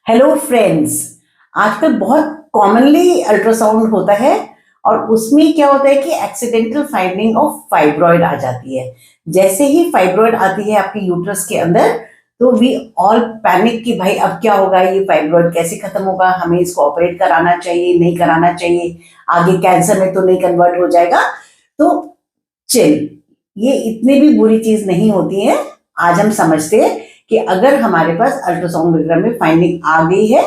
Hello friends. आजकल बहुत commonly ultrasound होता है और उसमें क्या होता है कि एक्सीडेंटल फाइंडिंग ऑफ फाइब्रॉइड आ जाती है। जैसे ही फाइब्रॉइड आती है आपके यूट्रस के अंदर तो वी ऑल पैनिक कि भाई अब क्या होगा, ये फाइब्रॉइड कैसे खत्म होगा, हमें इसको ऑपरेट कराना चाहिए, नहीं कराना चाहिए, आगे कैंसर में तो नहीं कन्वर्ट हो जाएगा। तो चिल, ये इतनी भी बुरी चीज नहीं होती है। आज हम समझते हैं कि अगर हमारे पास अल्ट्रासाउंड वगैरह में फाइंडिंग आ गई है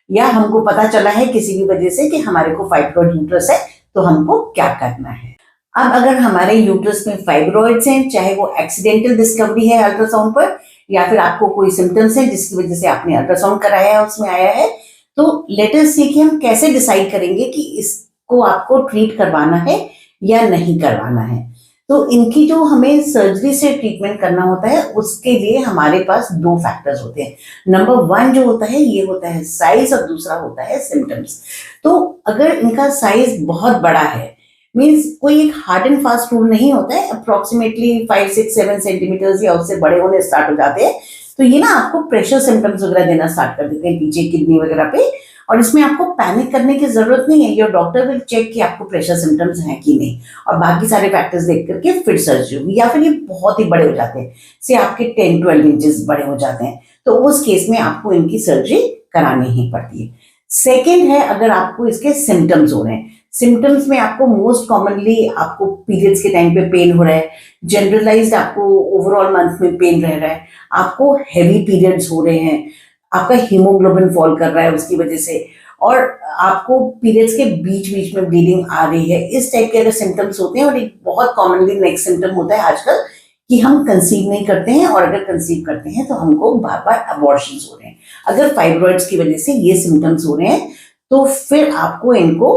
या हमको पता चला है किसी भी वजह से कि हमारे को फाइब्रॉइड यूट्रस है, तो हमको क्या करना है। अब अगर हमारे यूट्रस में फाइब्रॉइड्स हैं, चाहे वो एक्सीडेंटल डिस्कवरी है अल्ट्रासाउंड पर या फिर आपको कोई सिम्टम्स है जिसकी वजह से आपने अल्ट्रासाउंड कराया है उसमें आया है, तो लेट अस सी कि हम कैसे डिसाइड करेंगे कि इसको आपको ट्रीट करवाना है या नहीं करवाना है। तो इनकी जो हमें सर्जरी से ट्रीटमेंट करना होता है उसके लिए हमारे पास दो फैक्टर्स होते हैं। नंबर वन जो होता है ये होता है साइज और दूसरा होता है सिम्टम्स। तो अगर इनका साइज बहुत बड़ा है, मीन्स कोई एक हार्ड एंड फास्ट रूल नहीं होता है, अप्रोक्सीमेटली 5-6-7 सेंटीमीटर्स या उससे बड़े होने स्टार्ट हो जाते हैं, तो ये ना आपको प्रेशर सिम्टम्स वगैरह देना स्टार्ट कर देते हैं पीछे किडनी वगैरह पे। और इसमें आपको पैनिक करने की जरूरत नहीं है। योर डॉक्टर विल चेक कि आपको प्रेशर सिम्टम्स हैं कि नहीं, और बाकी सारे फैक्टर्स देख करके फिर सर्जरी होगी। या फिर ये बहुत ही बड़े हो जाते हैं, से आपके 10-12 इंचेस बड़े हो जाते हैं, तो उस केस में आपको इनकी सर्जरी करानी ही पड़ती है। सेकेंड है, अगर आपको इसके सिम्टम्स हो रहे हैं, सिम्टम्स में आपको मोस्ट कॉमनली आपको पीरियड्स के टाइम पे पेन हो रहा है, जनरलाइज्ड आपको ओवरऑल मंथ में पेन रह रहा है, आपको हैवी पीरियड्स हो रहे हैं, आपका हीमोग्लोबिन फॉल कर रहा है उसकी वजह से, और आपको पीरियड्स के बीच बीच में ब्लीडिंग आ रही है, इस टाइप के अगर सिम्टम्स होते हैं। और एक बहुत कॉमनली नेक्स्ट सिम्टम होता है आजकल कि हम कंसीव नहीं करते हैं, और अगर कंसीव करते हैं तो हमको बार बार अबॉर्शंस हो रहे हैं। अगर फाइब्रॉइड्स की वजह से ये सिम्टम्स हो रहे हैं तो फिर आपको इनको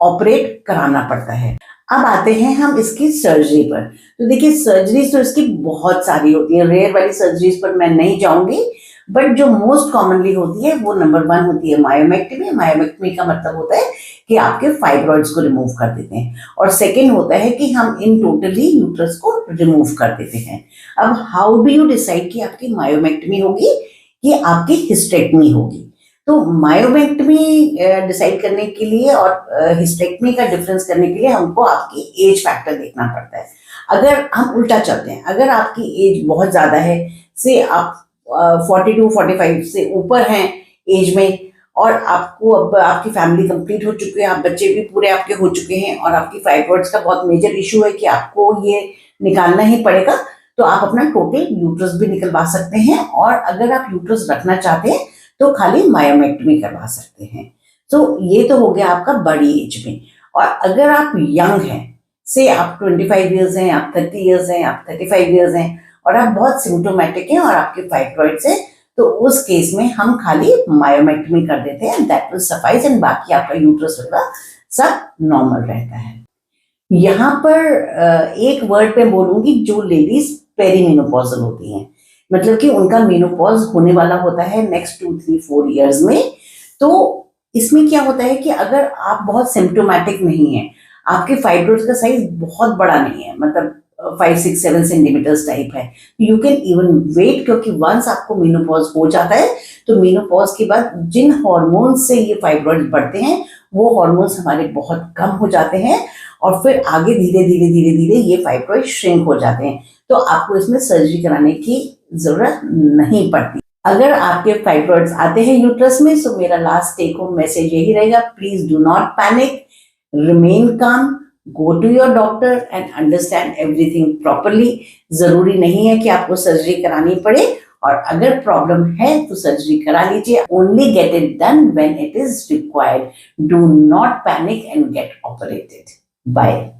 ऑपरेट कराना पड़ता है। अब आते हैं हम इसकी सर्जरी पर। तो देखिए, सर्जरीज तो इसकी बहुत सारी होती है, रेयर वाली सर्जरीज पर मैं नहीं जाऊंगी, बट जो मोस्ट कॉमनली होती है वो नंबर 1 होती है मायोमेक्टमी। मायोमेक्टमी का मतलब होता है कि आपके फाइब्रॉइड्स को रिमूव कर देते हैं, और सेकेंड होता है कि हम इन टोटली यूट्रस को रिमूव कर देते हैं। अब हाउ डू यू डिसाइड कि आपकी मायोमेक्टमी होगी कि आपकी हिस्टेक्टमी होगी। तो मायोमेक्टमी डिसाइड करने के लिए और हिस्टेक्टमी का डिफरेंस करने के लिए हमको आपकी एज फैक्टर देखना पड़ता है। अगर हम उल्टा चलते हैं, अगर आपकी एज बहुत ज्यादा है, से आप 42-45 से ऊपर हैं एज में, और आपको अब आपकी फैमिली कंप्लीट हो चुकी है, आप बच्चे भी पूरे आपके हो चुके हैं, और आपकी फाइब्रॉइड्स का बहुत मेजर इशू है कि आपको ये निकालना ही पड़ेगा, तो आप अपना टोटल यूट्रस भी निकलवा सकते हैं। और अगर आप यूट्रस रखना चाहते हैं तो खाली मायोमेक्टमी करवा सकते हैं। तो ये तो हो गया आपका बड़ी एज में। और अगर आप यंग हैं, से आप 25 ईयर्स हैं, आप 30 ईयर्स हैं, आप 35 ईयर्स हैं, और आप बहुत सिम्टोमेटिक हैं और आपके फाइब्रॉइड्स हैं, तो उस केस में हम खाली मायोमेक्टमी कर देते हैं, दैट विल सफाइस, एंड बाकी आपका यूट्रस वगैरह सब नॉर्मल रहता है। यहाँ पर एक वर्ड पे बोलूंगी, जो लेडीज पेरीमेनोपॉजल होती हैं, मतलब कि उनका मेनोपॉज होने वाला होता है नेक्स्ट 2-3-4 ईयर्स में। तो इसमें क्या होता है कि अगर आप बहुत सिम्टोमेटिक नहीं है, आपके फाइब्रॉइड्स का साइज बहुत बड़ा नहीं है, मतलब 5-6-7 सेंटीमीटर्स टाइप है, यू कैन इवन वेट, क्योंकि वंस आपको मेनोपॉज हो जाता है तो मेनोपॉज के बाद जिन हार्मोन्स से ये फाइब्रॉइड बढ़ते हैं वो हार्मोन्स हमारे बहुत कम हो जाते हैं, और फिर आगे धीरे धीरे धीरे धीरे ये फाइब्रॉइड श्रिंक हो जाते हैं। तो आपको इसमें सर्जरी कराने की जरूरत नहीं पड़ती। अगर आपके फाइब्रॉइड्स आते हैं यूट्रस में, तो मेरा लास्ट टेक होम मैसेज यही रहेगा, please do not panic, remain calm, go to your doctor and understand everything properly. जरूरी नहीं है कि आपको सर्जरी करानी पड़े, और अगर प्रॉब्लम है तो सर्जरी करा लीजिए। Only get it done when it is required. Do not panic and get operated. Bye.